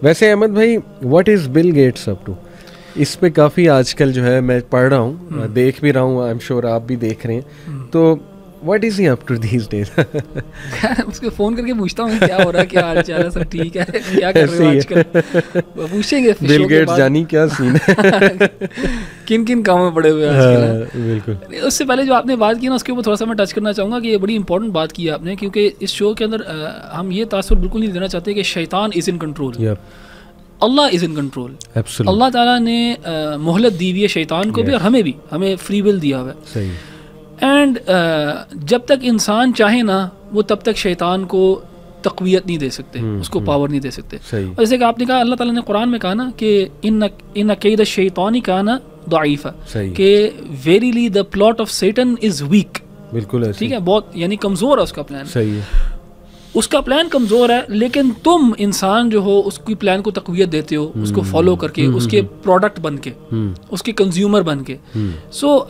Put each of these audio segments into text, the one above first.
वैसे अहमद भाई, what is Bill Gates up to? इस पे काफ़ी आजकल जो है मैं पढ़ रहा हूँ, देख भी रहा हूँ, आई एम श्योर आप भी देख रहे हैं, तो what is he up to these days? उसको फ़ोन करके पूछता हूँ क्या हो रहा है, क्या हाल चाल है, सब ठीक है, क्या कर रहे हो आजकल, पूछेंगे बिल गेट्स जानी क्या सीन है किन किन कामों में पड़े हुए हैं आजकल। बिल्कुल। उससे पहले जो आपने बात की ना, उसके ऊपर थोड़ा सा मैं टच करना चाहूँगा कि ये बड़ी इंपॉर्टेंट बात की है आपने, क्योंकि इस शो के अंदर हम ये तासुर बिल्कुल नहीं देना चाहते कि शैतान is in control, Allah is in control. Allah ताला ने मोहलत दी हुई है शैतान को भी और हमें भी, हमें फ्री विल दिया हुआ है। सही। एंड जब तक इंसान चाहे ना, वो तब तक शैतान को तक़वियत नहीं दे सकते, उसको पावर नहीं दे सकते। और जैसे कि आपने कहा, अल्लाह ताला ने कुरान में कहा ना कि इन कैद शैतानी काना दईफ़ा, कि verily the plot of Satan is weak. बिल्कुल, ठीक है, बहुत यानी कमज़ोर है उसका प्लान। सही है, उसका प्लान कमज़ोर है, लेकिन तुम इंसान जो हो उसकी प्लान को तक़वियत देते हो, उसको फॉलो करके, उसके प्रोडक्ट बन के, उसके कंज्यूमर बन के। सो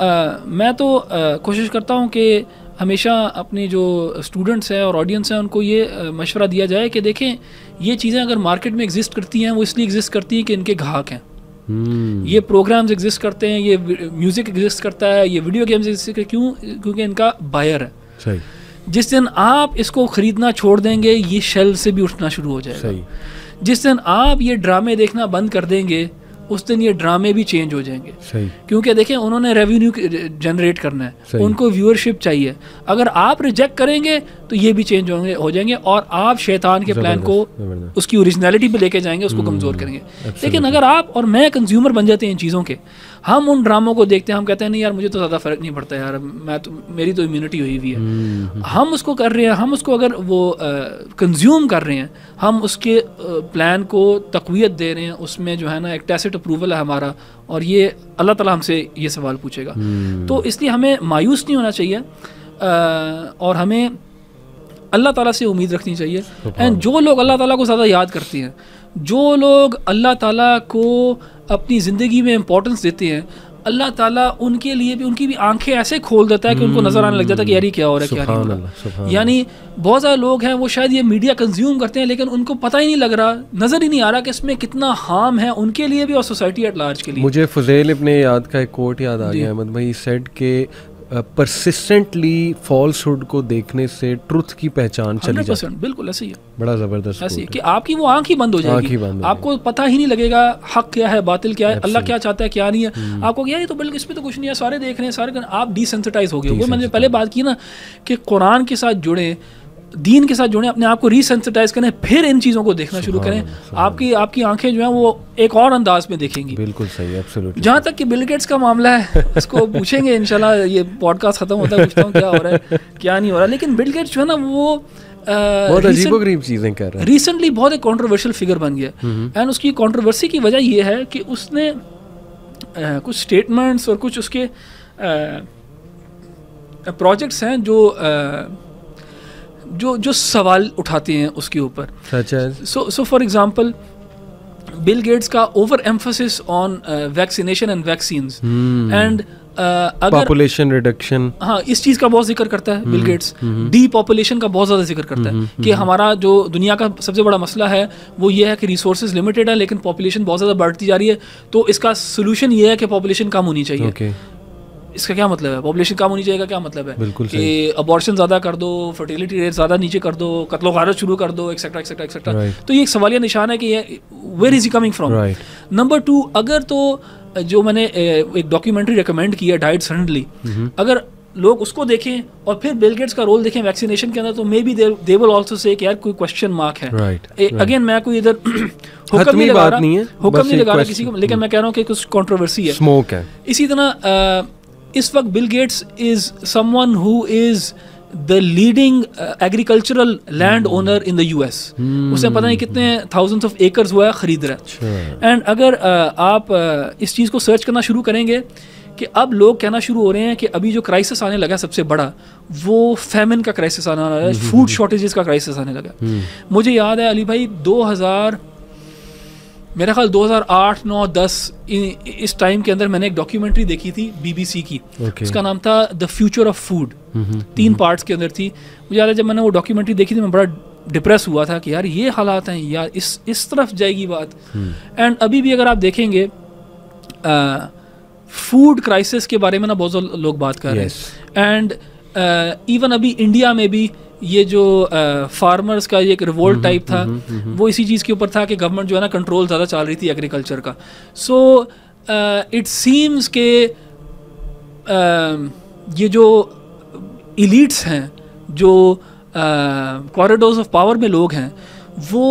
मैं तो कोशिश करता हूँ कि हमेशा अपनी जो स्टूडेंट्स हैं और ऑडियंस हैं उनको ये मशवरा दिया जाए कि देखें, ये चीज़ें अगर मार्केट में एग्जिस्ट करती हैं, वो इसलिए एग्जिस्ट करती हैं कि इनके ग्राहक हैं। ये प्रोग्राम्स एग्जिस्ट करते हैं, ये म्यूज़िक एग्जिस्ट करता है, ये वीडियो गेम्स एग्जिस्ट करते हैं, क्यों? क्योंकि इनका बायर है। सही। जिस दिन आप इसको ख़रीदना छोड़ देंगे, ये शेल्फ से भी उठना शुरू हो जाएगा। सही। जिस दिन आप ये ड्रामे देखना बंद कर देंगे, उस दिन ये ड्रामे भी चेंज हो जाएंगे। सही। क्योंकि देखें, उन्होंने रेवेन्यू जनरेट करना है, उनको व्यूअरशिप चाहिए। अगर आप रिजेक्ट करेंगे तो ये भी चेंज हो जाएंगे और आप शैतान के प्लान को उसकी ओरिजिनलिटी पे लेके जाएंगे, उसको कमज़ोर करेंगे। लेकिन अगर आप और मैं कंज्यूमर बन जाते हैं इन चीज़ों के, हम उन ड्रामों को देखते हैं, हम कहते हैं नहीं यार, मुझे तो ज़्यादा फ़र्क नहीं पड़ता यार, मैं तो, मेरी तो इम्यूनिटी हुई हुई है। हम उसको कर रहे हैं, हम उसको अगर वो कंज्यूम कर रहे हैं, हम उसके प्लान को तक़वियत दे रहे हैं, उसमें जो है ना एक टैसिट अप्रूवल है हमारा, और ये अल्लाह ताला हमसे ये सवाल पूछेगा। तो इसलिए हमें मायूस नहीं होना चाहिए और हमें अल्लाह ताला से उम्मीद रखनी चाहिए। एंड जो लोग अल्लाह ताला को ज़्यादा याद करते हैं, जो लोग अल्लाह ताला को अपनी ज़िंदगी में इम्पोर्टेंस देते हैं, अल्लाह ताला उनके लिए भी, उनकी भी आंखें ऐसे खोल देता है कि उनको नज़र आने लग जाता है कि यार ये क्या हो रहा है, क्या नहीं हो रहा। यानी बहुत सारे लोग हैं, वो शायद ये मीडिया कंज्यूम करते हैं, लेकिन उनको पता ही नहीं लग रहा, नज़र ही नहीं आ रहा कि इसमें कितना हार्म है उनके लिए भी और सोसाइटी एट लार्ज के लिए। मुझे फुज़ैल इब्ने याद का एक कोट याद आ गया अहमद भाई, सेड के परसिस्टेंटली फॉल्सहुड को देखने से ट्रुथ की पहचान चली जाती है। बिल्कुल ऐसे ही है, बड़ा ज़बरदस्त ऐसे ही कि आपकी वो आंख ही बंद हो जाएगी, आपको पता ही नहीं लगेगा हक क्या है, बातिल क्या है, अल्लाह क्या चाहता है, क्या नहीं है। आपको क्या, ये तो बिल्कुल इसमें तो कुछ नहीं है, सारे देख रहे हैं, सारे, आप डिसेंसिटाइज हो गए। वो मैंने पहले बात की ना कि कुरान के साथ जुड़े, दीन के साथ जुड़े, अपने आप को रीसेंसिटाइज करें, फिर इन चीज़ों को देखना शुरू करें, आपकी आंखें जो हैं वो एक और अंदाज में देखेंगी। बिल्कुल सही, एब्सोल्युटली। जहाँ तक कि बिल गेट्स का मामला है, उसको पूछेंगे इंशाल्लाह, ये पॉडकास्ट खत्म होता है, पूछता हूँ क्या हो रहा है, क्या नहीं हो रहा। लेकिन बिल गेट्स जो है ना, वो बहुत अजीबोगरीब चीज़ें कर रहा है। रिसेंटली बहुत एक कॉन्ट्रोवर्शियल फिगर बन गया, एंड उसकी कॉन्ट्रोवर्सी की वजह ये है कि उसने कुछ स्टेटमेंट्स और कुछ उसके प्रोजेक्ट्स हैं जो सवाल उठाते हैं उसके ऊपर। So for example, Bill Gates का over emphasis on vaccination and vaccines and population reduction, हाँ, इस चीज़ का बहुत जिक्र करता है बिल गेट्स। डी पॉपुलेशन का बहुत ज़्यादा जिक्र करता है कि हमारा जो दुनिया का सबसे बड़ा मसला है वो ये है कि रिसोर्सेज लिमिटेड है, लेकिन पॉपुलेशन बहुत ज़्यादा बढ़ती जा रही है, तो इसका सोल्यूशन ये है कि पॉपुलेशन कम होनी चाहिए। इसका क्या मतलब है? पॉपुलेशन कम होनी चाहिए का क्या मतलब है? बिल्कुल कि अबॉर्शन ज़्यादा कर दो, फर्टिलिटी रेट ज़्यादा नीचे कर दो, कत्लो गारत शुरू कर दो, एक्सेट्रा एक्सेट्रा एक्सेट्रा। तो ये एक सवालिया निशान है कि ये where is he coming from. Number 2, अगर तो जो मैंने एक डॉक्यूमेंट्री रिकमेंड की है, डाइट सडनली, अगर लोग उसको देखें और फिर बिल गेट्स का रोल देखें वैक्सीनेशन के अंदर, तो may be they will also say कि यार कोई क्वेश्चन मार्क है। अगेन मैं कोई इधर हुक्म नहीं लगा रहा किसी को, लेकिन मैं कह रहा हूँ कि कुछ कंट्रोवर्सी है, स्मोक है। इसी तरह इस वक्त Bill Gates is someone who is the leading agricultural land owner in the US। उसने पता नहीं कितने थाउजेंड्स ऑफ एकर्स हुआ है खरीद रहा है। एंड अगर आप इस चीज़ को सर्च करना शुरू करेंगे कि अब लोग कहना शुरू हो रहे हैं कि अभी जो क्राइसिस आने लगा सबसे बड़ा, वो फैमिन का क्राइसिस आने लगा है, फूड शॉर्टेजेस का क्राइसिस आने लगा। मुझे याद है अली भाई, मेरा ख्याल 2008, 9, 10 इस टाइम के अंदर मैंने एक डॉक्यूमेंट्री देखी थी BBC की। उसका नाम था the future of food. 3 parts के अंदर थी। मुझे याद है जब मैंने वो डॉक्यूमेंट्री देखी थी, मैं बड़ा डिप्रेस हुआ था कि यार ये हालात हैं, यार इस तरफ जाएगी बात। एंड अभी भी अगर आप देखेंगे फूड क्राइसिस के बारे में ना बहुत लोग बात कर रहे हैं। एंड इवन अभी इंडिया में भी ये जो फार्मर्स का एक रिवोल्ट टाइप था, वो इसी चीज़ के ऊपर था कि गवर्नमेंट जो है ना कंट्रोल ज़्यादा चल रही थी एग्रीकल्चर का। सो इट सीम्स के ये जो इलीट्स हैं, जो कॉरिडोर्स ऑफ पावर में लोग हैं, वो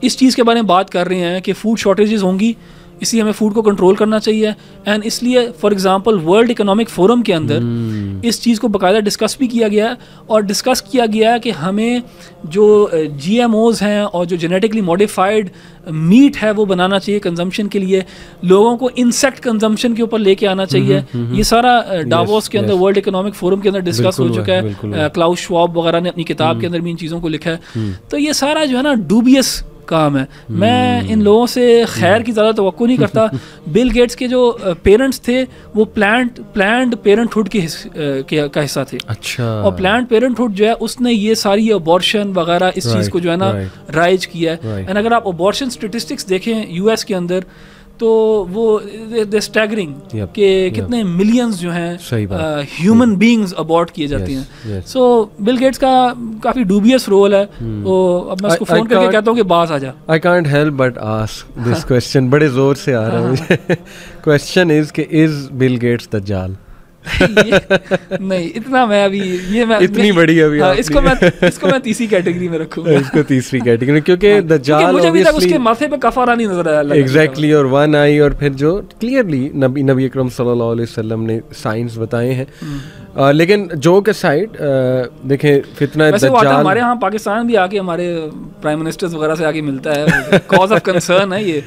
इस चीज़ के बारे में बात कर रहे हैं कि फूड शॉर्टेजेस होंगी, इसलिए हमें फूड को कंट्रोल करना चाहिए। एंड इसलिए for example world economic forum के अंदर इस चीज़ को बाकायदा डिस्कस भी किया गया है, और डिस्कस किया गया है कि हमें जो GMOs हैं और जो जेनेटिकली मॉडिफाइड मीट है वो बनाना चाहिए कंजम्पशन के लिए, लोगों को इंसेक्ट कंजम्पशन के ऊपर लेके आना चाहिए। ये सारा डावोस के अंदर वर्ल्ड इकोनॉमिक फोरम के अंदर डिस्कस हो चुका है। क्लाउस श्वाब वगैरह ने अपनी किताब के अंदर भी इन चीज़ों को लिखा है। तो ये सारा जो है ना डूबियस काम है। मैं इन लोगों से खैर की ज़्यादा तवक्को नहीं करता। बिल गेट्स के जो पेरेंट्स थे वो प्लान्ड पेरेंटहुड का हिस्सा थे। अच्छा। और प्लान्ड पेरेंटहुड जो है उसने ये सारी अबॉर्शन वगैरह इस चीज़ को जो है ना राइज किया है। एंड अगर आप अबॉर्शन स्टेटिस्टिक्स देखें US के अंदर, तो वो दे स्टैगरिंग कि कितने मिलियंस जो हैं ह्यूमन बीइंग्स अबॉर्ट किए जाते हैं। सो बिल गेट्स का काफ़ी डूबियस रोल है। तो अब मैं उसको फ़ोन करके कहता हूँ कि बास आ जा। I can't help but ask this question, बड़े ज़ोर से आ रहा है मुझे। क्वेश्चन इज़ कि इज़ बिल गेट्स दज्जाल? नहीं, इतना मैं अभी इतनी बड़ी अभी इसको मैं तीसरी कैटेगरी में रखूंगा। इसको तीसरी कैटेगरी, क्योंकि दज्जाल मुझे अभी तक उसके माथे पे कफारा नहीं नजर आया। एग्जैक्टली, और वन आई, और फिर जो क्लियरली नबी अकरम सल्लल्लाहु अलैहि वसल्लम ने साइंस बताए हैं। लेकिन जोक असाइड, देखें फितना दज्जाल हमारे यहाँ पाकिस्तान भी आके हमारे प्राइम मिनिस्टर्स वगैरह से आके मिलता है, कॉज ऑफ कंसर्न है ये।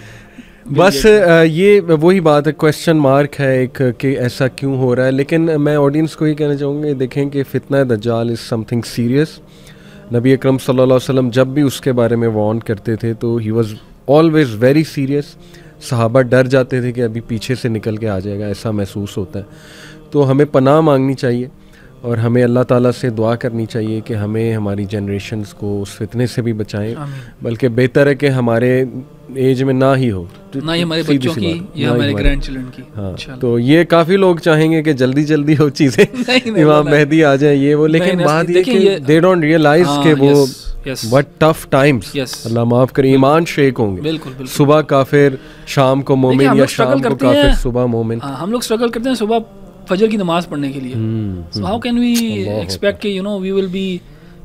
बस ये वही बात है, क्वेश्चन मार्क है एक कि ऐसा क्यों हो रहा है। लेकिन मैं ऑडियंस को ये कहना चाहूँगा, देखें कि फितना दज्जाल इज़ समथिंग सीरियस। नबी अकरम सल्लल्लाहु अलैहि वसल्लम जब भी उसके बारे में वार्न करते थे तो he was always very serious. सहाबा डर जाते थे कि अभी पीछे से निकल के आ जाएगा, ऐसा महसूस होता है। तो हमें पनाह मांगनी चाहिए और हमें अल्लाह ताला से दुआ करनी चाहिए कि हमें हमारी जनरेशन्स को उस फितने से भी बचाएं। बल्कि बेहतर है कि हमारे एज में ना ही हो, ना ही हमारे बच्चों की या हमारे ग्रैंडचिल्ड्रन की। हाँ, तो ये काफ़ी लोग चाहेंगे कि जल्दी जल्दी हो चीज़ें, इमाम मेहदी आ जाए ये वो, लेकिन बात ये कि दे डोंट रियलाइज कि वो व्हाट टफ टाइम्स, अल्लाह माफ़ करे, ईमान शेक होंगे। सुबह काफिर, शाम को मोमिन, या शाम को काफिर, सुबह मोमिन। हम लोग स्ट्रगल करते हैं सुबह फजर की नमाज पढ़ने के लिए। So how can we expect कि we will be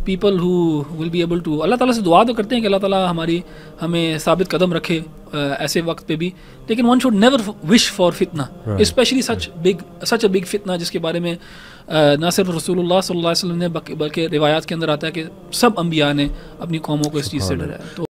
people who will be able to. Allah ताला से दुआ तो करते हैं कि अल्लाह ताला हमें साबित कदम रखे ऐसे वक्त पे भी, लेकिन one should never wish for फितना, स्पेशली सच अ बिग फितना जिसके बारे में ना सिर्फ रसूलुल्लाह सल्लल्लाहु अलैहि वसल्लम ने बल्कि रिवायात के अंदर आता है कि सब अंबिया ने अपनी कौमों को इस चीज़ से डराया। तो